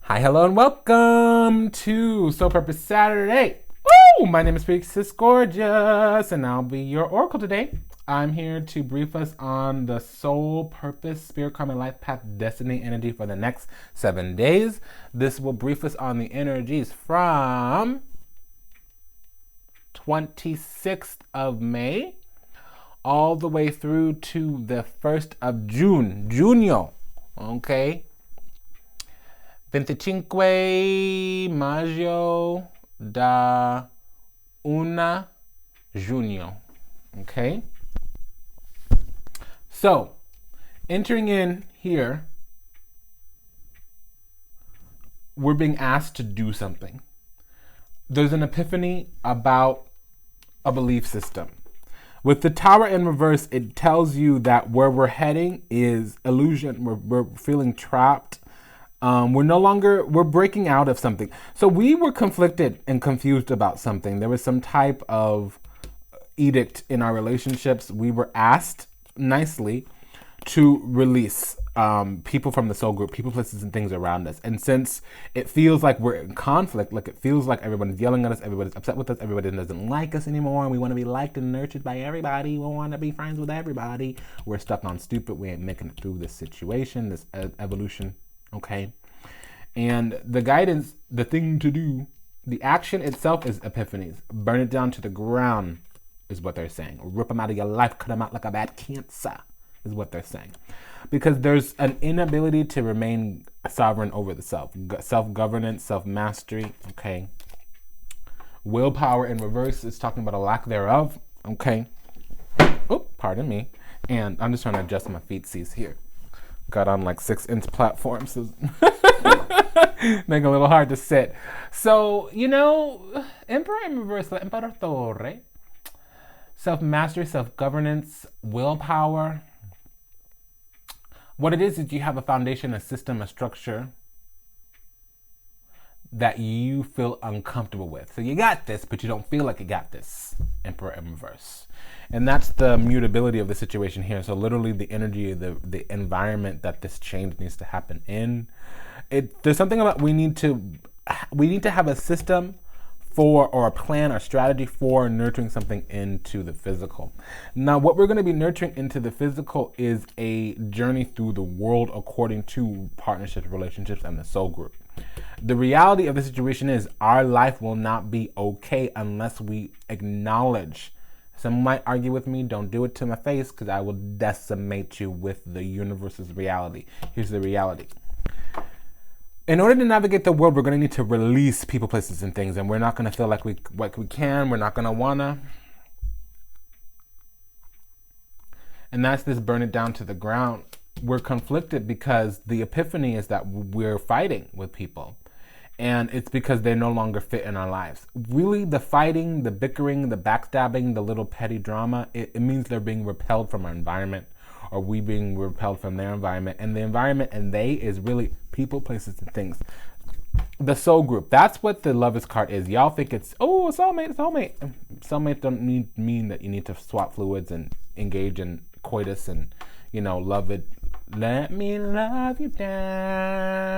Hi, hello, and welcome to Soul Purpose Saturday. Woo! My name is Sis Gorgeous, and I'll be your oracle today. I'm here to brief us on the soul purpose, spirit, karma, life path, destiny energy for the next 7 days. This will brief us on the energies from 26th of May all the way through to the 1st of June. Junio, okay? 25 maggio da una junio. Okay? So, entering in here, we're being asked to do something. There's an epiphany about a belief system. With the tower in reverse, it tells you that where we're heading is illusion. We're feeling trapped. We're breaking out of something. So we were conflicted and confused about something. There was some type of edict in our relationships. We were asked nicely to release people from the soul group, people, places, and things around us. And since it feels like we're in conflict, like it feels like everybody's yelling at us, everybody's upset with us, everybody doesn't like us anymore, and we want to be liked and nurtured by everybody, we want to be friends with everybody, we're stuck on stupid, we ain't making it through this situation, this evolution. Okay. And the guidance, the thing to do, the action itself is epiphanies. Burn it down to the ground is what they're saying. Rip them out of your life, cut them out like a bad cancer is what they're saying. Because there's an inability to remain sovereign over the self. Self-governance, self-mastery, okay. Willpower in reverse is talking about a lack thereof, okay. Oh, pardon me. And I'm just trying to adjust my feetsies here. Got on like 6-inch platforms, so make it a little hard to sit. So, Emperor in reverse, the Imperatore, self-mastery, self-governance, willpower. What it is you have a foundation, a system, a structure that you feel uncomfortable with. So you got this, but you don't feel like you got this. Emperor in reverse. And that's the mutability of the situation here. So literally the energy, the environment that this change needs to happen in. There's something about we need to have a system for, or a plan or strategy for nurturing something into the physical. Now, what we're going to be nurturing into the physical is a journey through the world according to partnerships, relationships, and the soul group. The reality of the situation is our life will not be okay unless we acknowledge. Some might argue with me, don't do it to my face because I will decimate you with the universe's reality. Here's the reality. In order to navigate the world, we're going to need to release people, places, and things, and we're not going to feel like we can. We're not going to wanna. And that's this burn it down to the ground. We're conflicted because the epiphany is that we're fighting with people, and it's because they no longer fit in our lives. Really, the fighting, the bickering, the backstabbing, the little petty drama, it means they're being repelled from our environment, or we being repelled from their environment. And the environment and they is really people, places, and things. The soul group, that's what the Lovers card is. Y'all think it's, oh, soulmate. Soulmate don't mean that you need to swap fluids and engage in coitus and, love it. Let me love you down.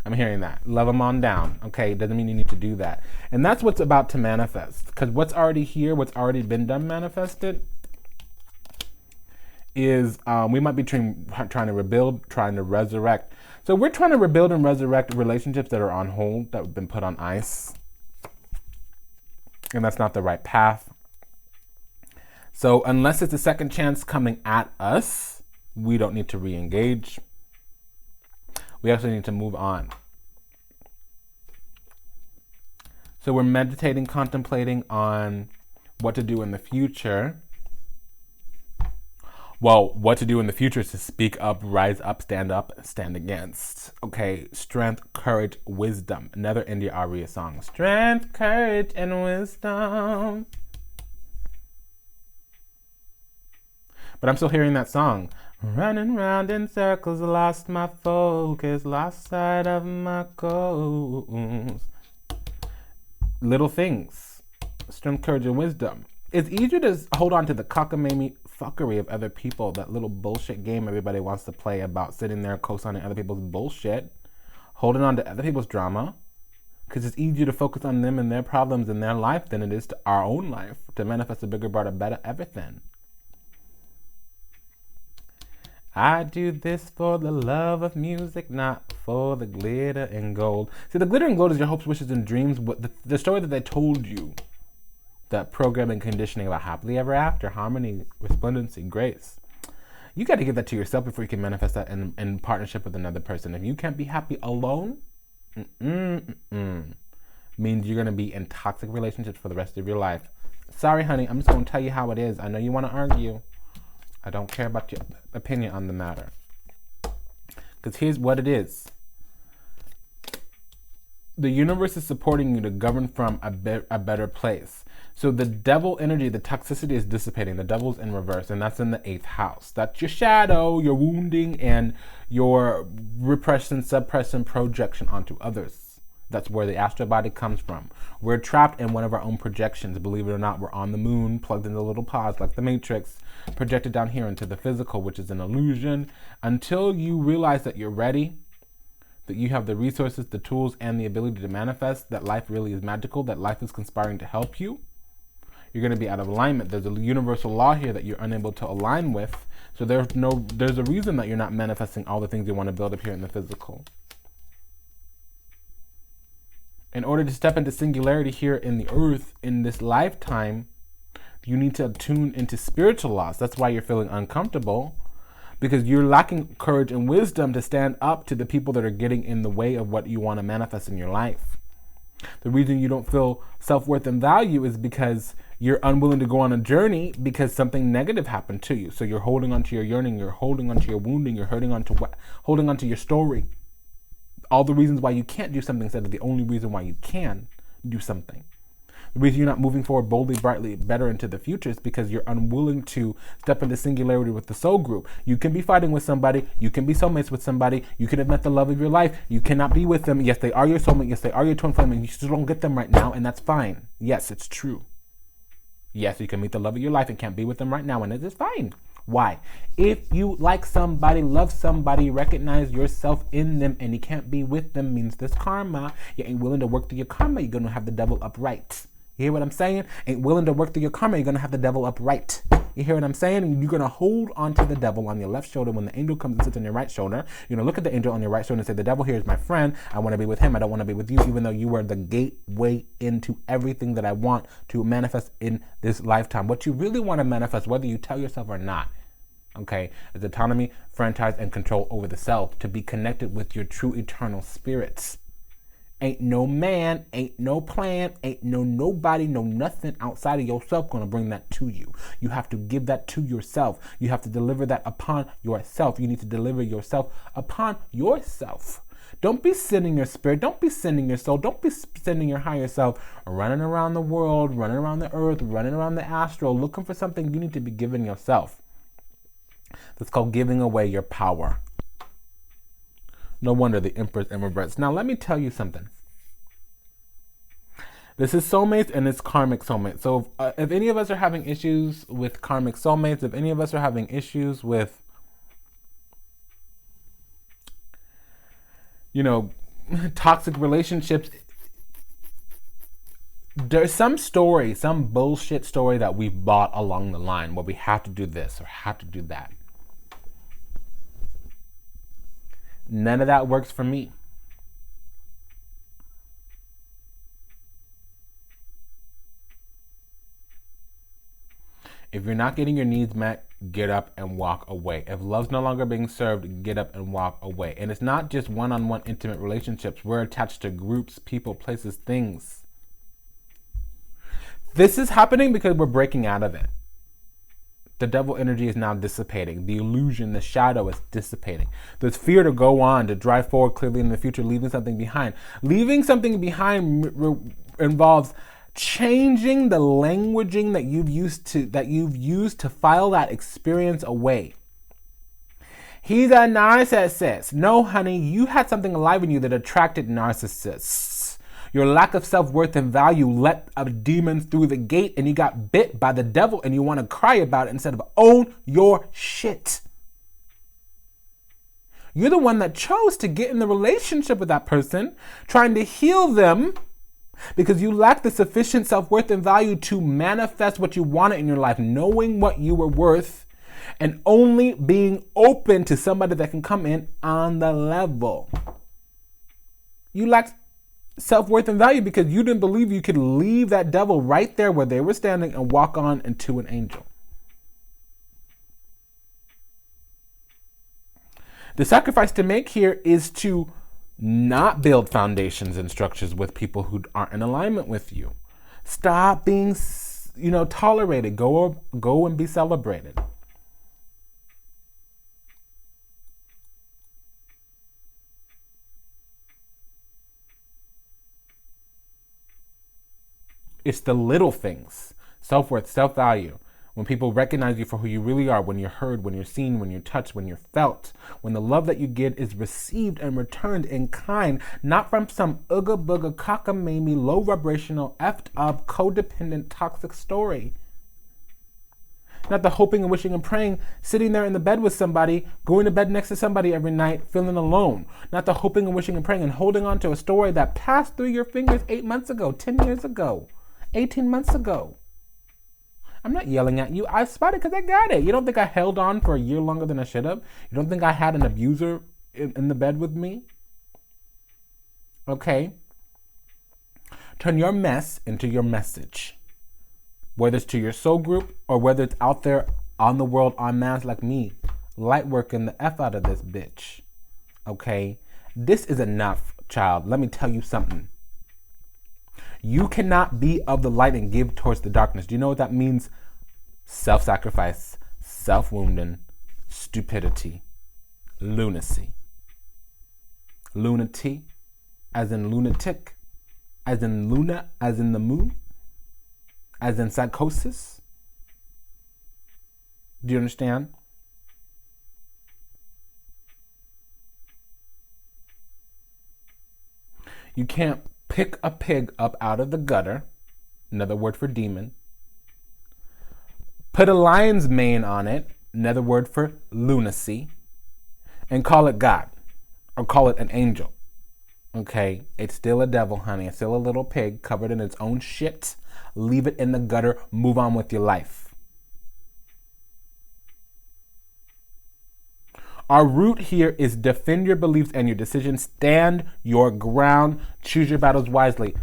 I'm hearing that. Love them on down. Okay, doesn't mean you need to do that. And that's what's about to manifest. Because what's already here, what's already been done manifested, is we might be trying to rebuild, trying to resurrect. So we're trying to rebuild and resurrect relationships that are on hold, that have been put on ice. And that's not the right path. So unless it's a second chance coming at us, we don't need to re-engage. We actually need to move on. So we're meditating, contemplating on what to do in the future. Well, what to do in the future is to speak up, rise up, stand against. Okay, strength, courage, wisdom. Another India Aria song. Strength, courage, and wisdom. But I'm still hearing that song. Running round in circles, lost my focus, lost sight of my goals. Little things. Strength, courage, and wisdom. It's easier to hold on to the cockamamie fuckery of other people, that little bullshit game everybody wants to play about sitting there co-signing other people's bullshit, holding on to other people's drama, because it's easier to focus on them and their problems in their life than it is to our own life to manifest a bigger, brighter, better everything. I do this for the love of music, not for the glitter and gold. See, the glitter and gold is your hopes, wishes, and dreams. What the story that they told you, that programming conditioning about happily ever after, harmony, resplendency, grace. You got to give that to yourself before you can manifest that in partnership with another person. If you can't be happy alone, means you're going to be in toxic relationships for the rest of your life. Sorry, honey, I'm just going to tell you how it is. I know you want to argue. I don't care about your opinion on the matter. Because here's what it is. The universe is supporting you to govern from a better place. So the devil energy, the toxicity is dissipating. The devil's in reverse, and that's in the 8th house. That's your shadow, your wounding, and your repression, suppression, projection onto others. That's where the astral body comes from. We're trapped in one of our own projections. Believe it or not, we're on the moon, plugged into little pods like the Matrix, projected down here into the physical, which is an illusion. Until you realize that you're ready, that you have the resources, the tools, and the ability to manifest, that life really is magical, that life is conspiring to help you, you're going to be out of alignment. There's a universal law here that you're unable to align with. So there's a reason that you're not manifesting all the things you want to build up here in the physical. In order to step into singularity here in the earth in this lifetime, you need to tune into spiritual laws. That's why you're feeling uncomfortable, because you're lacking courage and wisdom to stand up to the people that are getting in the way of what you want to manifest in your life. The reason you don't feel self-worth and value is because you're unwilling to go on a journey because something negative happened to you. So you're holding on to your yearning, you're holding on to your wounding, you're holding on to your story. All the reasons why you can't do something instead of the only reason why you can do something. The reason you're not moving forward boldly, brightly, better into the future is because you're unwilling to step into singularity with the soul group. You can be fighting with somebody. You can be soulmates with somebody. You could have met the love of your life. You cannot be with them. Yes, they are your soulmate. Yes, they are your twin flame, and you still don't get them right now, and that's fine. Yes, it's true. Yes, you can meet the love of your life and can't be with them right now, and it is fine. Why? If you like somebody, love somebody, recognize yourself in them, and you can't be with them, means this karma. You ain't willing to work through your karma, you're going to have the devil upright. You hear what I'm saying? Ain't willing to work through your karma, you're going to have the devil upright. You hear what I'm saying? You're going to hold on to the devil on your left shoulder when the angel comes and sits on your right shoulder. You're going to look at the angel on your right shoulder and say, the devil here is my friend. I want to be with him. I don't want to be with you, even though you are the gateway into everything that I want to manifest in this lifetime. What you really want to manifest, whether you tell yourself or not, okay, is autonomy, franchise, and control over the self, to be connected with your true eternal spirits. Ain't no man, ain't no plan, ain't nobody, no nothing outside of yourself gonna bring that to you. You have to give that to yourself. You have to deliver that upon yourself. You need to deliver yourself upon yourself. Don't be sending your spirit, don't be sending your soul, don't be sending your higher self running around the world, running around the earth, running around the astral, looking for something you need to be giving yourself. That's called giving away your power. No wonder the Empress in reverse. Now, let me tell you something. This is soulmates and it's karmic soulmates. So if any of us are having issues with karmic soulmates, if any of us are having issues with, toxic relationships, there's some story, some bullshit story that we've bought along the line where we have to do this or have to do that. None of that works for me. If you're not getting your needs met, get up and walk away. If love's no longer being served, get up and walk away. And it's not just one-on-one intimate relationships. We're attached to groups, people, places, things. This is happening because we're breaking out of it. The devil energy is now dissipating. The illusion, the shadow is dissipating. There's fear to go on, to drive forward clearly in the future, leaving something behind. Leaving something behind involves changing the languaging that you've used to file that experience away. He's a narcissist. No, honey, you had something alive in you that attracted narcissists. Your lack of self-worth and value let a demon through the gate and you got bit by the devil and you want to cry about it instead of own your shit. You're the one that chose to get in the relationship with that person, trying to heal them because you lack the sufficient self-worth and value to manifest what you wanted in your life, knowing what you were worth and only being open to somebody that can come in on the level. You lacked self-worth and value because you didn't believe you could leave that devil right there where they were standing and walk on into an angel. The sacrifice to make here is to not build foundations and structures with people who aren't in alignment with you. Stop being, tolerated. Go and be celebrated. It's the little things, self-worth, self-value. When people recognize you for who you really are, when you're heard, when you're seen, when you're touched, when you're felt, when the love that you get is received and returned in kind, not from some ooga booga cockamamie, low vibrational, effed up, codependent, toxic story. Not the hoping and wishing and praying, sitting there in the bed with somebody, going to bed next to somebody every night, feeling alone. Not the hoping and wishing and praying and holding on to a story that passed through your fingers 8 months ago, 10 years ago, 18 months ago. I'm not yelling at you. I spotted because I got it. You don't think I held on for a year longer than I should have? You don't think I had an abuser in the bed with me? Okay. Turn your mess into your message. Whether it's to your soul group or whether it's out there on the world en masse like me, light working the F out of this bitch. Okay. This is enough, child. Let me tell you something. You cannot be of the light and give towards the darkness. Do you know what that means? Self-sacrifice, self-wounding, stupidity, lunacy. Lunacy, as in lunatic, as in luna, as in the moon, as in psychosis. Do you understand? You can't pick a pig up out of the gutter, another word for demon. Put a lion's mane on it, another word for lunacy, and call it God, or call it an angel. Okay, it's still a devil, honey. It's still a little pig covered in its own shit. Leave it in the gutter, move on with your life. Our root here is defend your beliefs and your decisions. Stand your ground. Choose your battles wisely.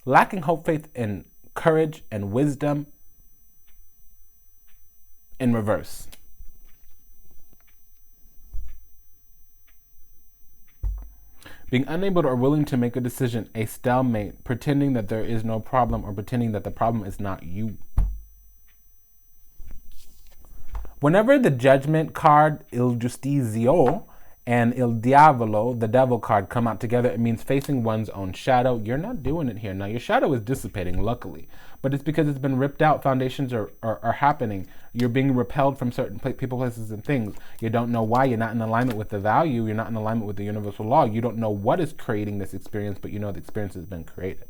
Lacking hope, faith, and courage and wisdom in reverse. Being unable or willing to make a decision, a stalemate, pretending that there is no problem or pretending that the problem is not you. Whenever the judgment card, il justizio, and il diavolo, the devil card, come out together, it means facing one's own shadow. You're not doing it here. Now, your shadow is dissipating, luckily, but it's because it's been ripped out. Foundations are happening. You're being repelled from certain people, places, and things. You don't know why. You're not in alignment with the value. You're not in alignment with the universal law. You don't know what is creating this experience, but you know the experience has been created.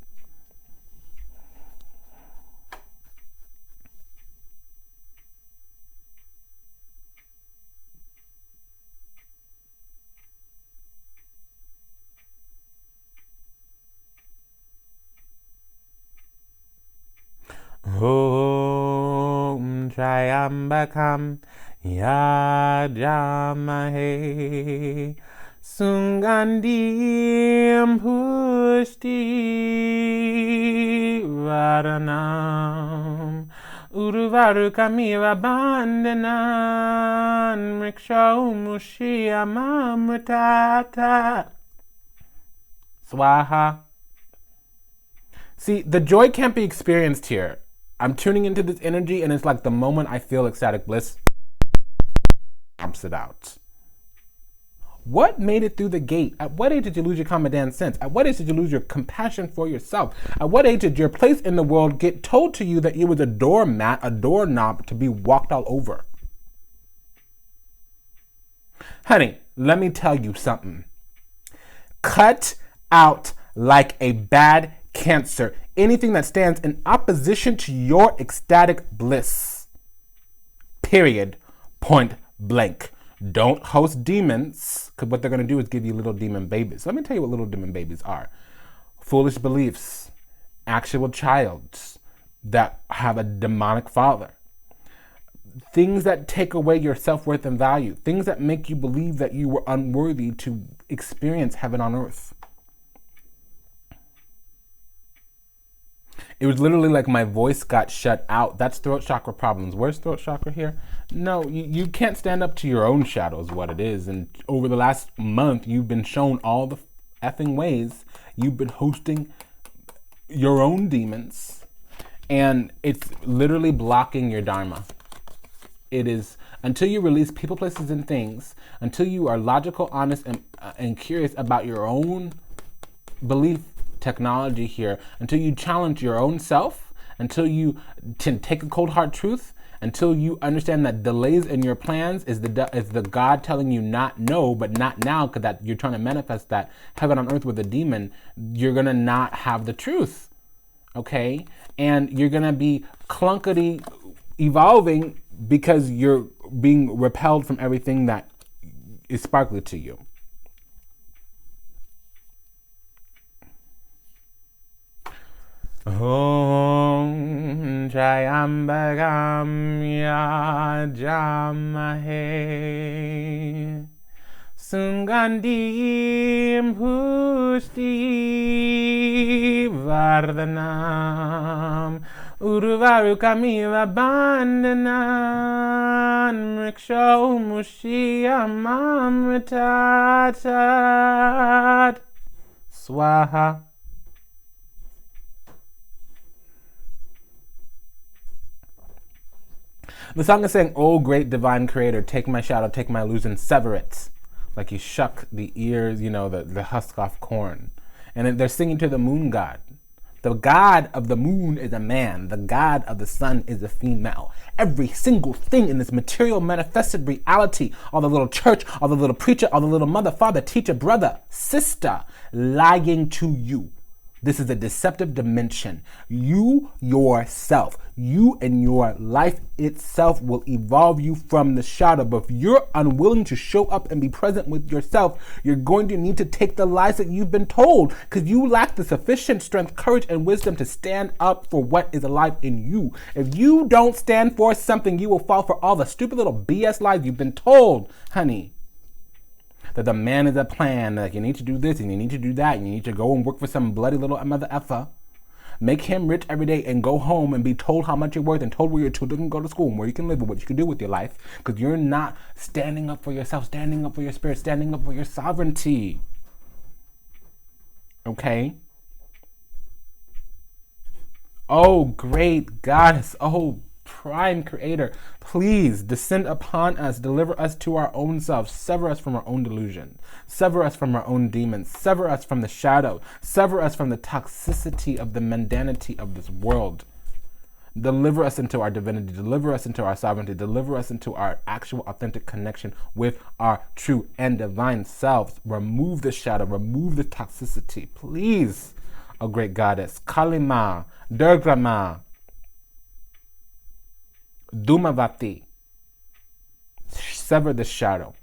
Om Triambakam Yajamahe Sungandim Pushti Varanam Uruvarukamiva Bandanan Riksha Mushiyamamritata Swaha. See, the joy can't be experienced here. I'm tuning into this energy, and it's like the moment I feel ecstatic bliss, pumps it out. What made it through the gate? At what age did you lose your common damn sense? At what age did you lose your compassion for yourself? At what age did your place in the world get told to you that you was a doormat, a doorknob to be walked all over? Honey, let me tell you something. Cut out like a bad cancer anything that stands in opposition to your ecstatic bliss. Period. Point blank. Don't host demons, because what they're going to do is give you little demon babies. Let me tell you what little demon babies are. Foolish beliefs, actual childs that have a demonic father. Things that take away your self-worth and value. Things that make you believe that you were unworthy to experience heaven on earth. It was literally like my voice got shut out. That's throat chakra problems. Where's throat chakra here? No, you can't stand up to your own shadow is what it is. And over the last month, you've been shown all the effing ways you've been hosting your own demons. And it's literally blocking your dharma. It is, until you release people, places, and things, until you are logical, honest, and curious about your own belief technology here, until you challenge your own self, until you take a cold hard truth, until you understand that delays in your plans is the God telling you not no, but not now, because that you're trying to manifest that heaven on earth with a demon, you're gonna not have the truth, okay? And you're gonna be clunkety evolving because you're being repelled from everything that is sparkly to you. Om Jayambagam Yajamahe Sungandim Pushti Vardhanam Uruvaru Kamila Bandanan Riksho Mushiyam Amritatat Swaha. The song is saying, "Oh, great divine creator, take my shadow, take my illusion, sever it." Like you shuck the ears, the husk off corn. And then they're singing to the moon god. The god of the moon is a man. The god of the sun is a female. Every single thing in this material manifested reality, all the little church, all the little preacher, all the little mother, father, teacher, brother, sister, lying to you. This is a deceptive dimension. You yourself, you and your life itself will evolve you from the shadow. But if you're unwilling to show up and be present with yourself, you're going to need to take the lies that you've been told because you lack the sufficient strength, courage, and wisdom to stand up for what is alive in you. If you don't stand for something, you will fall for all the stupid little BS lies you've been told, honey. That the man is a plan, like you need to do this and you need to do that and you need to go and work for some bloody little mother effer. Make him rich every day and go home and be told how much you're worth and told where your children can go to school and where you can live and what you can do with your life because you're not standing up for yourself, standing up for your spirit, standing up for your sovereignty. Okay? Oh, great goddess. Oh, prime creator, please descend upon us, deliver us to our own selves, sever us from our own delusion, sever us from our own demons, sever us from the shadow, sever us from the toxicity of the mundanity of this world. Deliver us into our divinity, deliver us into our sovereignty, deliver us into our actual authentic connection with our true and divine selves. Remove the shadow, remove the toxicity, please, oh great goddess. Kalima, Durgrama, Dumavati, sever the shadow.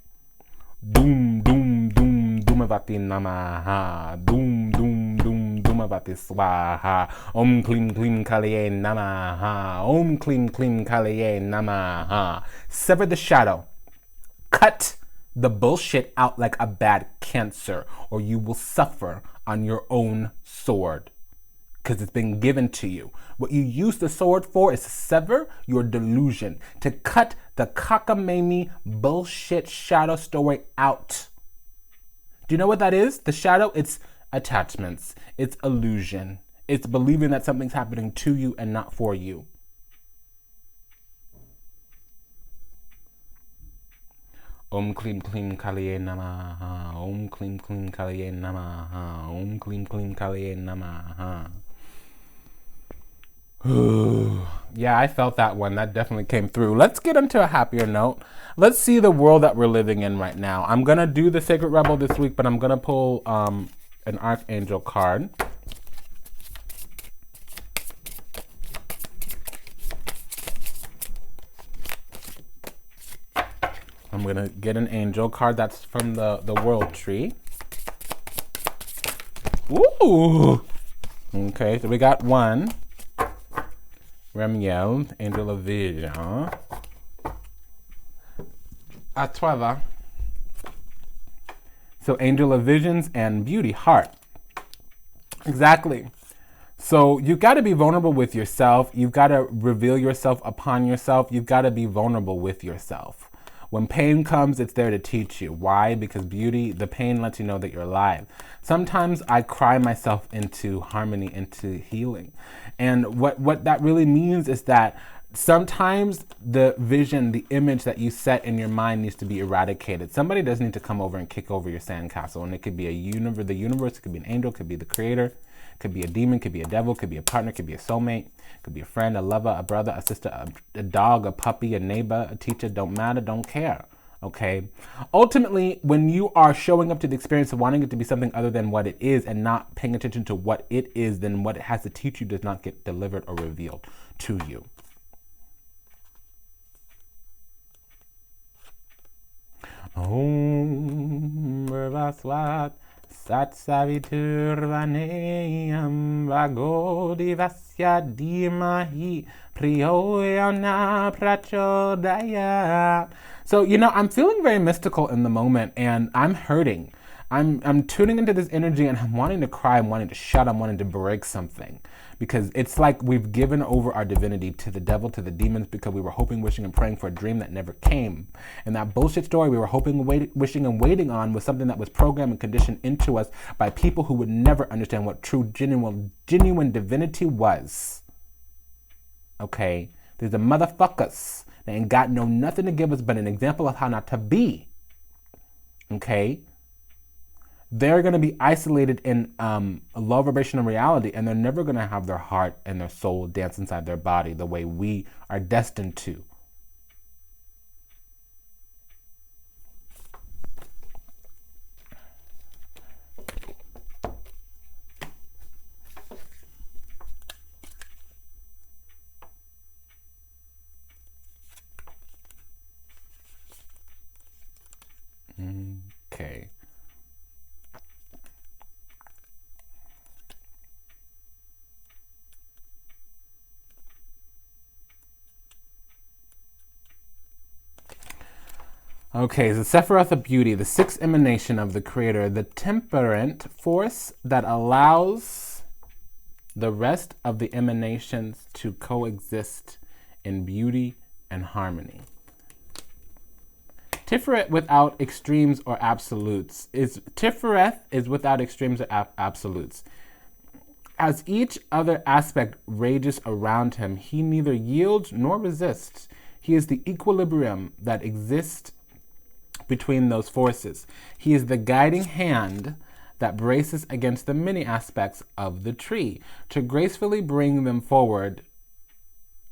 Doom, doom, doom, Dumavati Namaha. Doom, doom, doom, Dumavati Swaha. Om Klim Klim Kaliye Namaha. Om Klim Klim Kaliye Namaha. Sever the shadow. Cut the bullshit out like a bad cancer, or you will suffer on your own sword. Because it's been given to you. What you use the sword for is to sever your delusion, to cut the cockamamie bullshit shadow story out. Do you know what that is? The shadow, it's attachments, it's illusion, it's believing that something's happening to you and not for you. Om Klim Klim Kaliye Namaha. Om Klim Klim Kaliye Namaha. Om Klim Klim Kaliye Namaha. Yeah, I felt that one. That definitely came through. Let's get into a happier note. Let's see the world that we're living in right now. I'm going to do the Sacred Rebel this week, but I'm going to pull an Archangel card. I'm I'm going to get an angel card. That's from the world tree. Ooh! Okay, so we got one. Ramiel, angel of vision. Atwava. So angel of visions and beauty, heart. Exactly. So you've got to be vulnerable with yourself. You've got to reveal yourself upon yourself. You've got to be vulnerable with yourself. When pain comes, it's there to teach you. Why? Because beauty, the pain lets you know that you're alive. Sometimes I cry myself into harmony, into healing. And what that really means is that sometimes the vision, the image that you set in your mind needs to be eradicated. Somebody does need to come over and kick over your sandcastle. And it could be the universe, it could be an angel, it could be the creator. Could be a demon, could be a devil, could be a partner, could be a soulmate, could be a friend, a lover, a brother, a sister, a dog, a puppy, a neighbor, a teacher. Don't matter, don't care. Okay? Ultimately, when you are showing up to the experience of wanting it to be something other than what it is and not paying attention to what it is, then what it has to teach you does not get delivered or revealed to you. Om Brahmaswat Sat Savitur Vaneam Vagodi Vasya Dimahi Priyoyana Prachodaya. So, I'm feeling very mystical in the moment, and I'm hurting. I'm tuning into this energy, and I'm wanting to cry, I'm wanting to shout, I'm wanting to break something. Because it's like we've given over our divinity to the devil, to the demons, because we were hoping, wishing, and praying for a dream that never came. And that bullshit story we were hoping, wishing, and waiting on was something that was programmed and conditioned into us by people who would never understand what true, genuine divinity was. Okay? There's the motherfuckers that ain't got nothing to give us but an example of how not to be. Okay? They're going to be isolated in a low vibrational reality, and they're never going to have their heart and their soul dance inside their body the way we are destined to. Okay. Okay, the Sephiroth of Beauty, the sixth emanation of the Creator, the temperament force that allows the rest of the emanations to coexist in beauty and harmony. Tiferet without extremes or absolutes. Tiferet is without extremes or absolutes. As each other aspect rages around him, he neither yields nor resists. He is the equilibrium that exists between those forces. He is the guiding hand that braces against the many aspects of the tree to gracefully bring them forward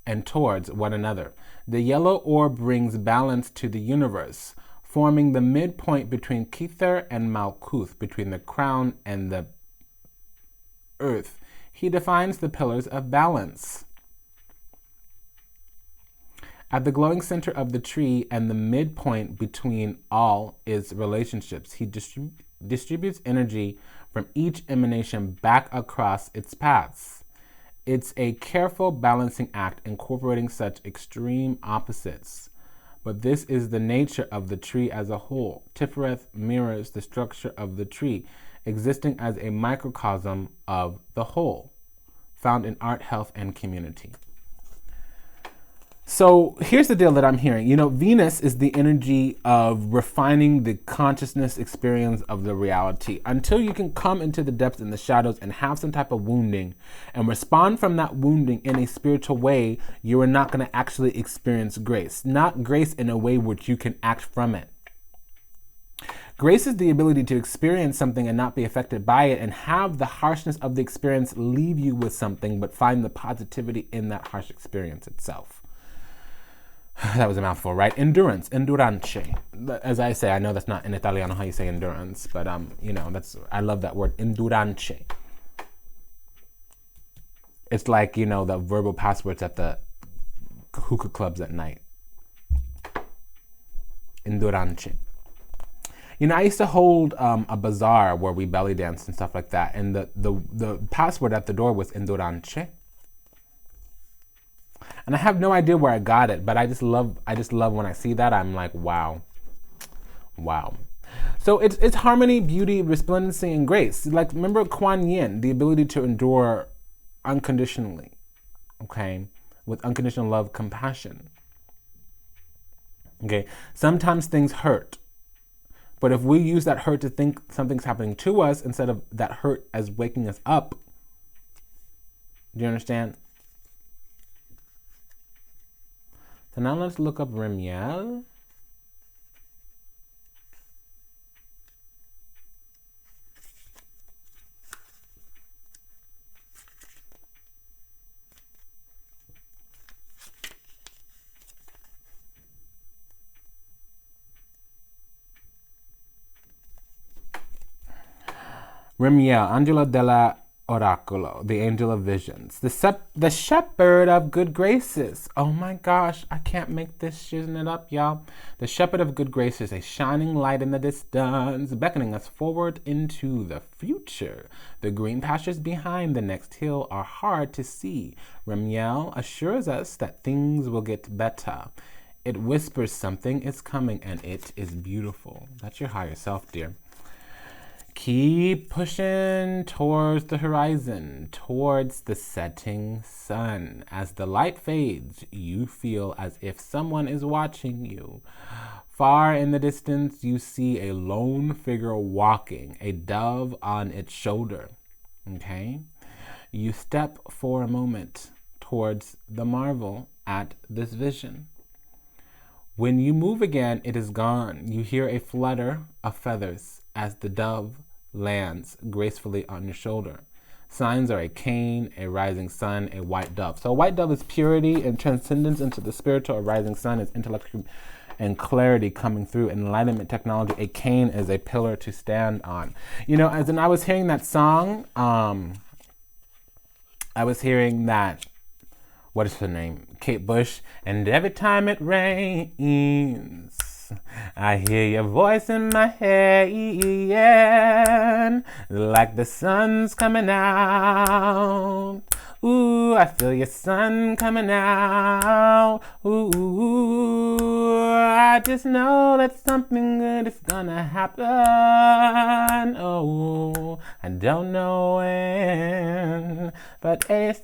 and towards one another. The yellow orb brings balance to the universe, forming the midpoint between Kether and Malkuth, between the crown and the earth. He defines the pillars of balance. At the glowing center of the tree and the midpoint between all is relationships. He distributes energy from each emanation back across its paths. It's a careful balancing act incorporating such extreme opposites. But this is the nature of the tree as a whole. Tiferet mirrors the structure of the tree, existing as a microcosm of the whole, found in art, health, and community. So here's the deal that I'm hearing. Venus is the energy of refining the consciousness experience of the reality. Until you can come into the depths and the shadows and have some type of wounding and respond from that wounding in a spiritual way, you are not going to actually experience grace. Not grace in a way which you can act from it. Grace is the ability to experience something and not be affected by it, and have the harshness of the experience leave you with something, but find the positivity in that harsh experience itself. That was a mouthful, right? Endurance, endurance. As I say, I know that's not in Italiano how you say endurance, but I love that word, endurance. It's like, the verbal passwords at the hookah clubs at night. Indurance. You know, I used to hold a bazaar where we belly danced and stuff like that, and the password at the door was Indurance. And I have no idea where I got it, but I just love when I see that. I'm like, wow. So it's harmony, beauty, resplendency, and grace. Like, remember Kuan Yin, the ability to endure unconditionally, okay, with unconditional love, compassion. Okay, sometimes things hurt, but if we use that hurt to think something's happening to us instead of that hurt as waking us up, do you understand? So now let's look up Remiel. Remiel, Angelo della Oraculo, the angel of visions, the shepherd of good graces. Oh my gosh, I can't make this shitting it up, y'all. The shepherd of good graces, a shining light in the distance, beckoning us forward into the future. The green pastures behind the next hill are hard to see. Remiel assures us that things will get better. It whispers something is coming, and it is beautiful. That's your higher self, dear. Keep pushing towards the horizon, towards the setting sun. As the light fades, you feel as if someone is watching you. Far in the distance, you see a lone figure walking, a dove on its shoulder. Okay? You step for a moment towards the marvel at this vision. When you move again, it is gone. You hear a flutter of feathers as the dove lands gracefully on your shoulder. Signs are a cane, a rising sun, a white dove. So a white dove is purity and transcendence into the spiritual. A rising sun is intellect and clarity coming through. Enlightenment technology. A cane is a pillar to stand on. You know, as I was hearing that song, I was hearing that, what is her name? Kate Bush. And every time it rains, I hear your voice in my head, like the sun's coming out. Ooh, I feel your sun coming out. Ooh, I just know that something good is gonna happen. Oh, I don't know when, but ain't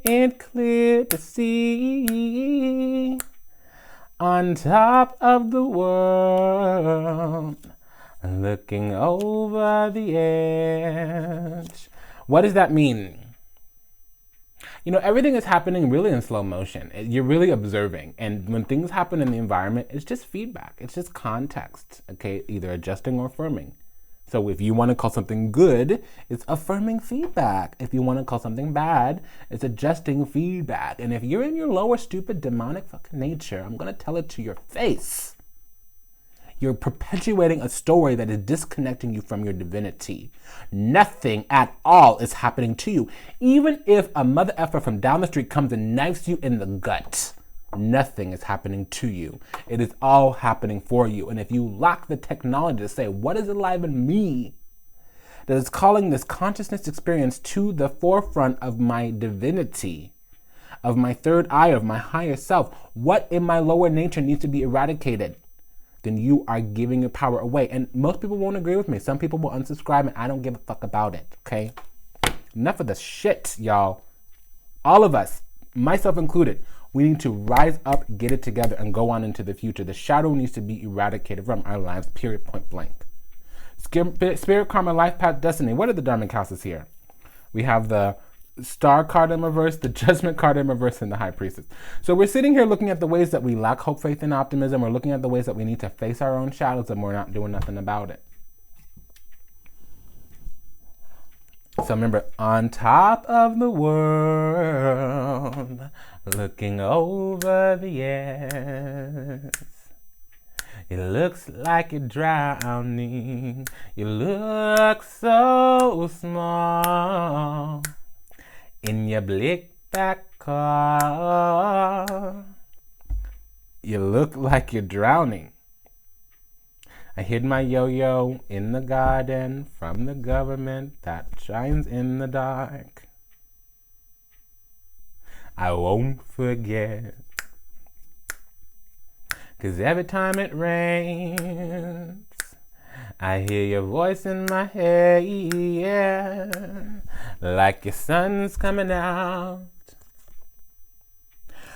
it clear to see? On top of the world, looking over the edge. What does that mean? You know, everything is happening really in slow motion. You're really observing. And when things happen in the environment, it's just feedback. It's just context, okay? Either adjusting or affirming. So if you want to call something good, it's affirming feedback. If you want to call something bad, it's adjusting feedback. And if you're in your lower, stupid, demonic fucking nature, I'm going to tell it to your face. You're perpetuating a story that is disconnecting you from your divinity. Nothing at all is happening to you. Even if a mother effer from down the street comes and knifes you in the gut, nothing is happening to you. It is all happening for you. And if you lack the technology to say, what is alive in me that is calling this consciousness experience to the forefront of my divinity, of my third eye, of my higher self, what in my lower nature needs to be eradicated, then you are giving your power away. And most people won't agree with me. Some people will unsubscribe, and I don't give a fuck about it, okay? Enough of the shit, y'all. All of us, myself included, we need to rise up, get it together, and go on into the future. The shadow needs to be eradicated from our lives, period, point blank. Spirit, karma, life path, destiny. What are the Dharmic houses here? We have the Star card in reverse, the Judgment card in reverse, and the High Priestess. So we're sitting here looking at the ways that we lack hope, faith, and optimism. We're looking at the ways that we need to face our own shadows, and we're not doing nothing about it. So remember, on top of the world, looking over the edge. It looks like you're drowning. You look so small in your blickback car. You look like you're drowning. I hid my yo-yo in the garden from the government that shines in the dark. I won't forget. 'Cause every time it rains, I hear your voice in my head, yeah, like your sun's coming out.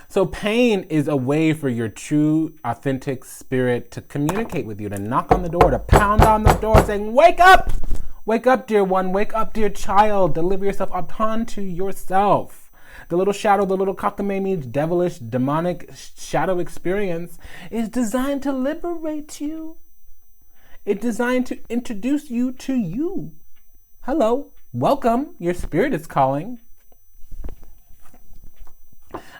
So pain is a way for your true, authentic spirit to communicate with you, to knock on the door, to pound on the door saying, wake up! Wake up, dear one. Wake up, dear child. Deliver yourself upon to yourself. The little shadow, the little cockamamie, devilish, demonic shadow experience is designed to liberate you. It's designed to introduce you to you. Hello, welcome. Your spirit is calling.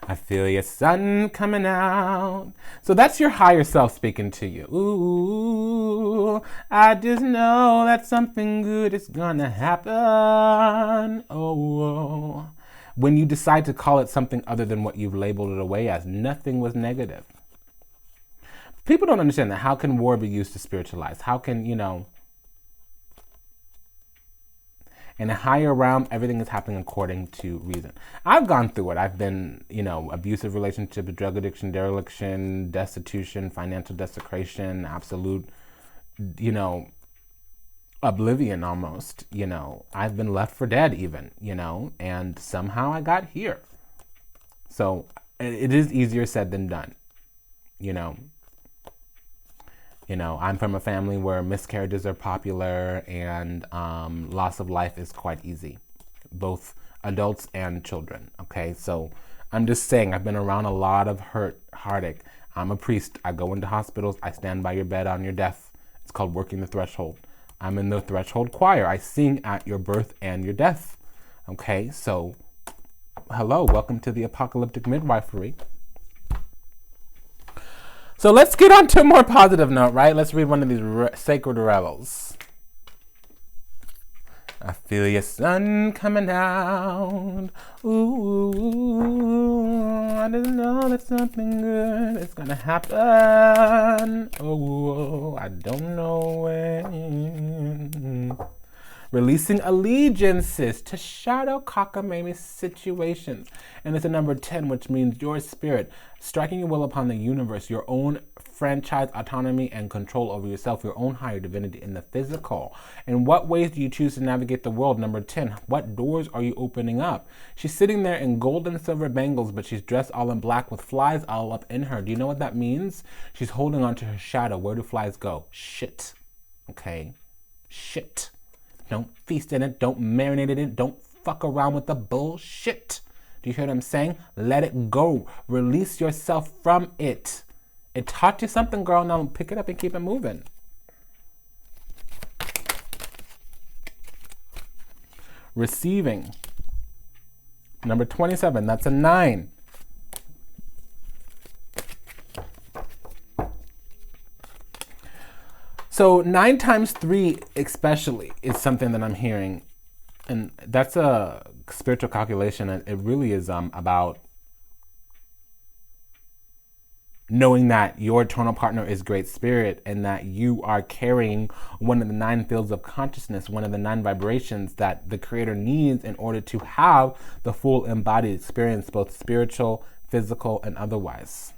I feel your sun coming out. So that's your higher self speaking to you. Ooh, I just know that something good is gonna happen. Oh. When you decide to call it something other than what you've labeled it away as, nothing was negative. People don't understand that. How can war be used to spiritualize? How can, in a higher realm, everything is happening according to reason. I've gone through it. I've been, abusive relationships, drug addiction, dereliction, destitution, financial desecration, absolute, oblivion almost, I've been left for dead even, and somehow I got here. So it is easier said than done, I'm from a family where miscarriages are popular and loss of life is quite easy, both adults and children, okay? So I'm just saying, I've been around a lot of hurt, heartache. I'm a priest. I go into hospitals. I stand by your bed on your death. It's called working the threshold. I'm in the threshold choir. I sing at your birth and your death. Okay, so hello, welcome to the apocalyptic midwifery. So let's get on to a more positive note, right? Let's read one of these sacred revels. I feel your sun coming out. Ooh, I just know that something good is gonna happen. Oh, I don't know when. Releasing allegiances to shadow cockamamie situations. And it's a number 10, which means your spirit striking your will upon the universe, your own franchise, autonomy, and control over yourself, your own higher divinity in the physical. In what ways do you choose to navigate the world? Number 10, what doors are you opening up? She's sitting there in gold and silver bangles, but she's dressed all in black with flies all up in her. Do you know what that means? She's holding on to her shadow. Where do flies go? Shit. Okay? Shit. Don't feast in it. Don't marinate in it. Don't fuck around with the bullshit. Do you hear what I'm saying? Let it go. Release yourself from it. It taught you something, girl. Now pick it up and keep it moving. Receiving. Number 27. That's a 9. So 9 times 3 especially is something that I'm hearing. And that's a spiritual calculation. And it really is about knowing that your eternal partner is great spirit and that you are carrying one of the 9 fields of consciousness, one of the 9 vibrations that the creator needs in order to have the full embodied experience, both spiritual, physical, and otherwise.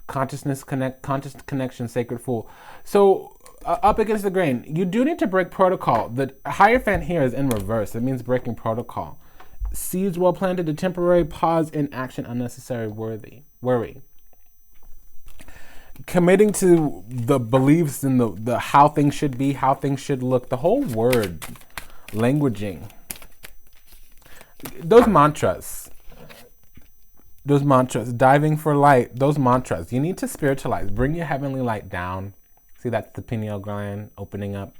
Conscious connection, sacred fool. So up against the grain, you do need to break protocol. The Hierophant here is in reverse. It means breaking protocol. Seeds well planted, a temporary pause in action, unnecessary worry. Committing to the beliefs and the how things should be, how things should look. The whole word, languaging. Those mantras, diving for light, those mantras. You need to spiritualize. Bring your heavenly light down. See, that's the pineal gland opening up.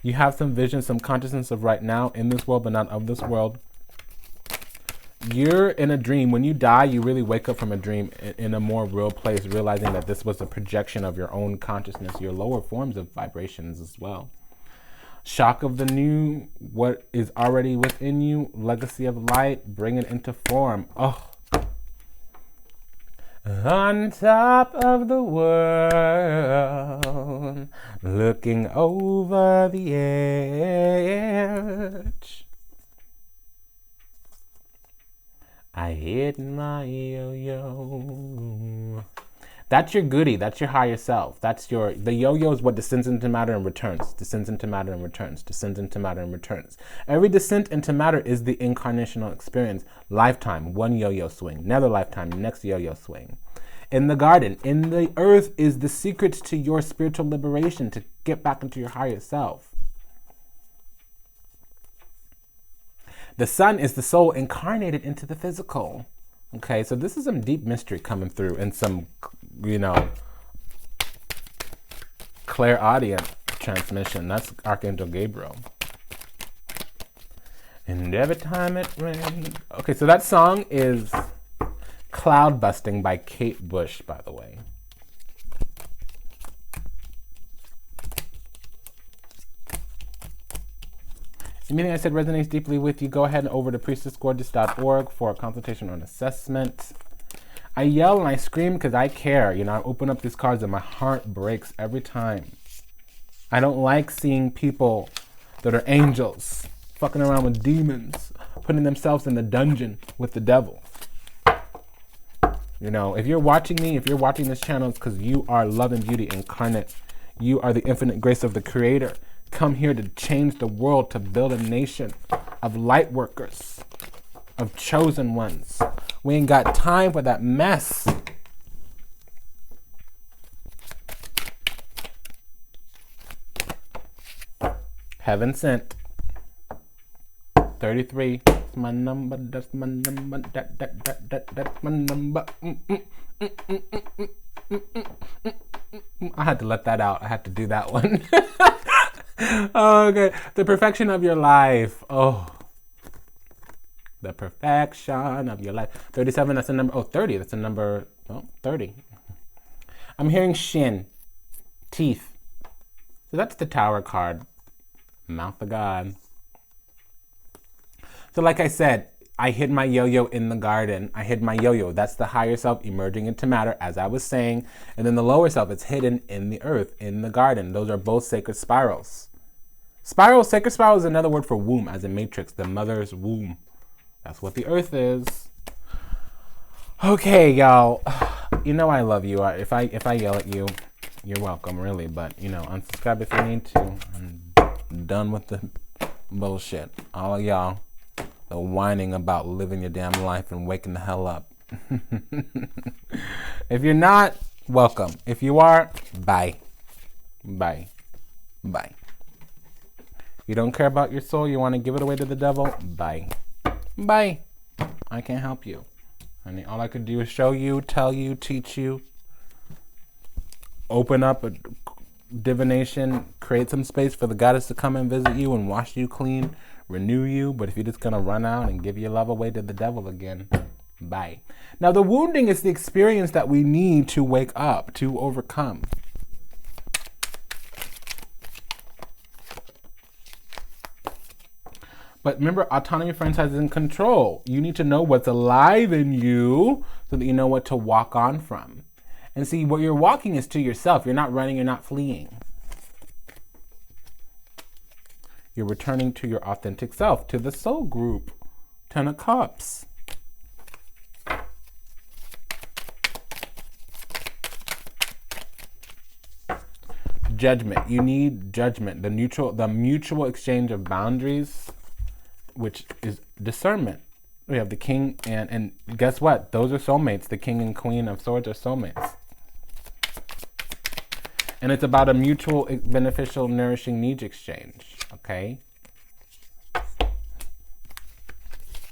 You have some vision, some consciousness of right now in this world, but not of this world. You're in a dream. When you die, you really wake up from a dream in a more real place, realizing that this was a projection of your own consciousness, your lower forms of vibrations as well. Shock of the new, what is already within you, legacy of light, bring it into form. Oh, on top of the world, looking over the edge. I hit my yo-yo. That's your goodie. That's your higher self. The yo-yo is what descends into matter and returns. Descends into matter and returns. Descends into matter and returns. Every descent into matter is the incarnational experience. Lifetime, one yo-yo swing. Another lifetime, next yo-yo swing. In the garden, in the earth is the secrets to your spiritual liberation, to get back into your higher self. The sun is the soul incarnated into the physical. Okay, so this is some deep mystery coming through and some, clairaudient transmission. That's Archangel Gabriel. And every time it rains. Okay, so that song is Cloud Busting by Kate Bush, by the way. Anything I said resonates deeply with you, go ahead and over to priestessgorgeous.org for a consultation or an assessment. I yell and I scream because I care. I open up these cards and my heart breaks every time. I don't like seeing people that are angels fucking around with demons, putting themselves in the dungeon with the devil. If you're watching me, if you're watching this channel, it's because you are love and beauty incarnate. You are the infinite grace of the Creator. Come here to change the world, to build a nation of light workers, of chosen ones. We ain't got time for that mess. Heaven sent. 33. That's my number. That's my number. That's my number. I had to let that out. I had to do that one. Oh, okay. The perfection of your life. Oh. The perfection of your life. 37, that's a number. Oh, 30, that's a number. Oh, 30. I'm hearing shin. Teeth. So that's the Tower card. Mouth of God. So like I said, I hid my yo-yo in the garden. I hid my yo-yo. That's the higher self emerging into matter, as I was saying. And then the lower self, it's hidden in the earth, in the garden. Those are both sacred spirals. Sacred spiral is another word for womb, as in Matrix, the mother's womb. That's what the earth is. Okay, y'all. I love you. If I yell at you, you're welcome, really. But, unsubscribe if you need to. I'm done with the bullshit. All of y'all, the whining about living your damn life and waking the hell up. If you're not, welcome. If you are, bye. Bye. Bye. You don't care about your soul, you want to give it away to the devil, bye. Bye. I can't help you. All I could do is show you, tell you, teach you, open up a divination, create some space for the goddess to come and visit you and wash you clean, renew you. But if you're just going to run out and give your love away to the devil again, bye. Now, the wounding is the experience that we need to wake up, to overcome. But remember, autonomy franchise is in control. You need to know what's alive in you so that you know what to walk on from. And see, what you're walking is to yourself. You're not running, you're not fleeing. You're returning to your authentic self, to the soul group. 10 of Cups. Judgment. You need judgment. The mutual exchange of boundaries, which is discernment. We have the king and guess what? Those are soulmates. The king and queen of swords are soulmates. And it's about a mutual beneficial nourishing needs exchange. Okay?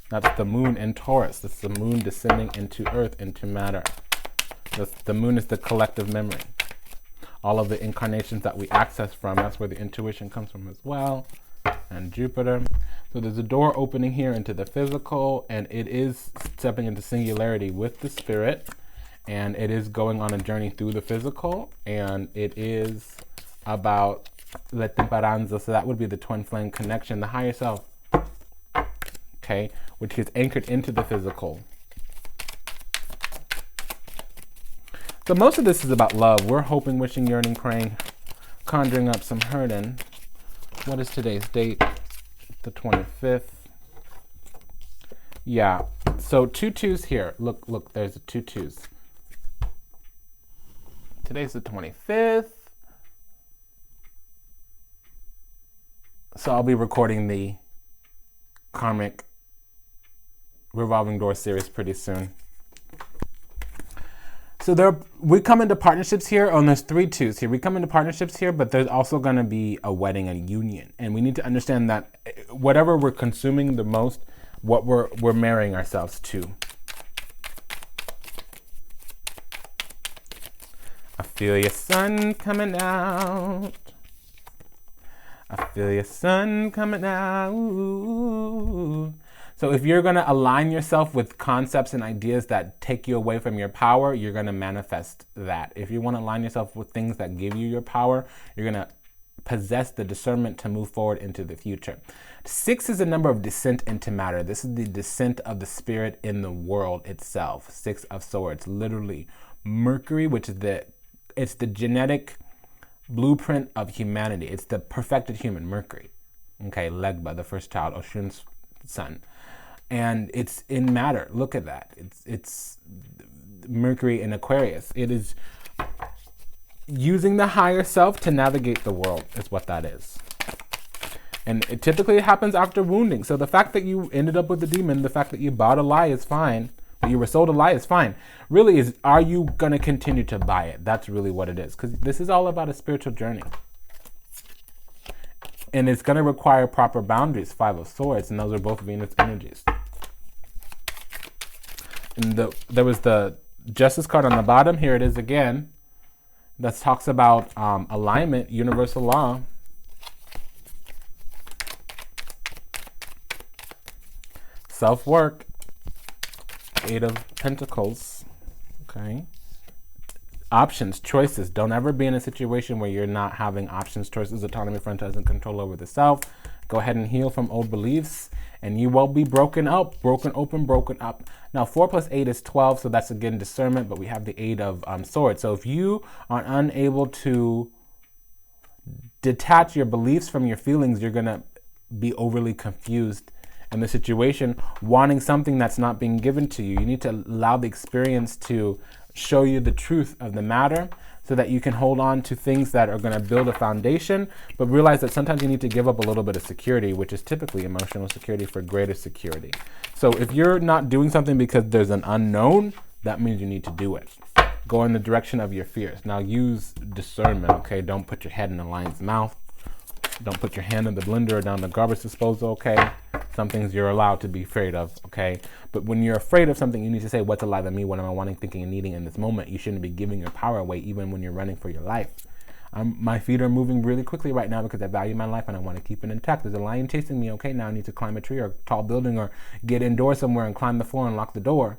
That's the moon in Taurus. That's the moon descending into earth, into matter. The moon is the collective memory. All of the incarnations that we access from, that's where the intuition comes from as well. And Jupiter. So there's a door opening here into the physical, and it is stepping into singularity with the spirit, and it is going on a journey through the physical, and it is about La Temperanza, so that would be the twin flame connection, the higher self, okay, which is anchored into the physical. So most of this is about love. We're hoping, wishing, yearning, praying, conjuring up some hurting. What is today's date? The 25th. Yeah. So 2 2s here. Look, there's the 2 2s. Today's the 25th. So I'll be recording the karmic revolving door series pretty soon. So we come into partnerships here. Oh, and there's 3 2s here. We come into partnerships here, but there's also going to be a wedding, a union. And we need to understand that whatever we're consuming the most, what we're marrying ourselves to. I feel your sun coming out. I feel your sun coming out. So if you're going to align yourself with concepts and ideas that take you away from your power, you're going to manifest that. If you want to align yourself with things that give you your power, you're going to possess the discernment to move forward into the future. 6 is a number of descent into matter. This is the descent of the spirit in the world itself. 6 of Swords, literally Mercury, which is it's the genetic blueprint of humanity. It's the perfected human, Mercury. Okay, Legba, the first child, Oshun's son. And it's in matter. Look at that. It's Mercury in Aquarius. It is using the higher self to navigate the world is what that is. And it typically happens after wounding. So the fact that you ended up with a demon, the fact that you bought a lie is fine. That you were sold a lie is fine. Really is, are you going to continue to buy it? That's really what it is. Because this is all about a spiritual journey. And it's going to require proper boundaries, 5 of Swords, and those are both Venus energies. And there was the Justice card on the bottom. Here it is again. That talks about alignment, universal law. Self-work, 8 of Pentacles. Okay. Options, choices. Don't ever be in a situation where you're not having options, choices, autonomy, franchise, and control over the self. Go ahead and heal from old beliefs, and you will be broken up, broken open, broken up. Now, 4 plus 8 is 12, so that's again discernment, but we have the 8 of Swords. So if you are unable to detach your beliefs from your feelings, you're going to be overly confused in the situation, wanting something that's not being given to you. You need to allow the experience to show you the truth of the matter so that you can hold on to things that are going to build a foundation, but realize that sometimes you need to give up a little bit of security, which is typically emotional security, for greater security. So if you're not doing something because there's an unknown, that means you need to do it. Go in the direction of your fears. Now use discernment, okay? Don't put your head in the lion's mouth. Don't put your hand in the blender or down the garbage disposal, okay? Some things you're allowed to be afraid of, okay? But when you're afraid of something, you need to say, what's alive in me? What am I wanting, thinking, and needing in this moment? You shouldn't be giving your power away even when you're running for your life. My feet are moving really quickly right now because I value my life and I want to keep it intact. There's a lion chasing me, okay? Now I need to climb a tree or a tall building or get indoors somewhere and climb the floor and lock the door.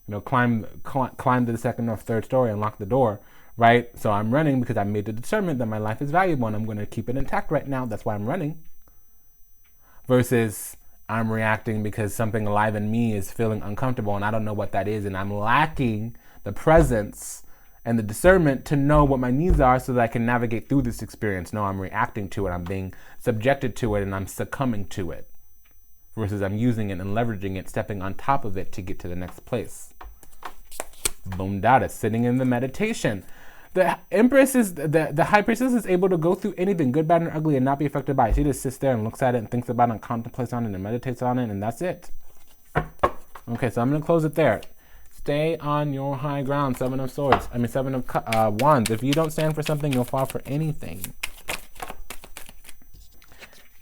You know, climb to the second or third story and lock the door. Right? So I'm running because I made the discernment that my life is valuable and I'm going to keep it intact right now. That's why I'm running. Versus I'm reacting because something alive in me is feeling uncomfortable and I don't know what that is, and I'm lacking the presence and the discernment to know what my needs are so that I can navigate through this experience. No, I'm reacting to it. I'm being subjected to it and I'm succumbing to it. Versus I'm using it and leveraging it, stepping on top of it to get to the next place. Boom data, sitting in the meditation. The Empress is, the High Priestess is able to go through anything, good, bad, and ugly, and not be affected by it. She just sits there and looks at it and thinks about it and contemplates on it and meditates on it, and that's it. Okay, so I'm going to close it there. Stay on your high ground, 7 of Swords. 7 of Wands. If you don't stand for something, you'll fall for anything.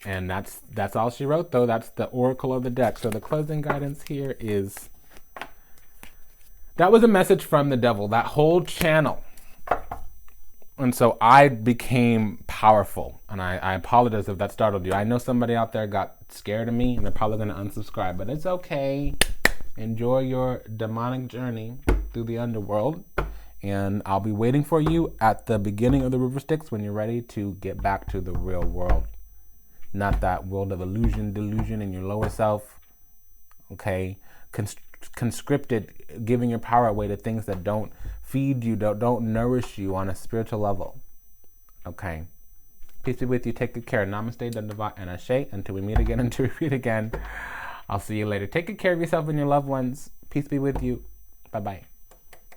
And that's all she wrote, though. That's the oracle of the deck. So the closing guidance here is, that was a message from the devil, that whole channel. And so I became powerful, and I apologize if that startled you. I know somebody out there got scared of me, and they're probably going to unsubscribe, but it's okay. Enjoy your demonic journey through the underworld, and I'll be waiting for you at the beginning of the River Styx when you're ready to get back to the real world. Not that world of illusion, delusion, in your lower self. Okay? conscripted, giving your power away to things that don't feed you, don't nourish you on a spiritual level. Okay. Peace be with you. Take good care. Namaste, Dandava, and Ashe. Until we meet again and to repeat again. I'll see you later. Take good care of yourself and your loved ones. Peace be with you. Bye-bye.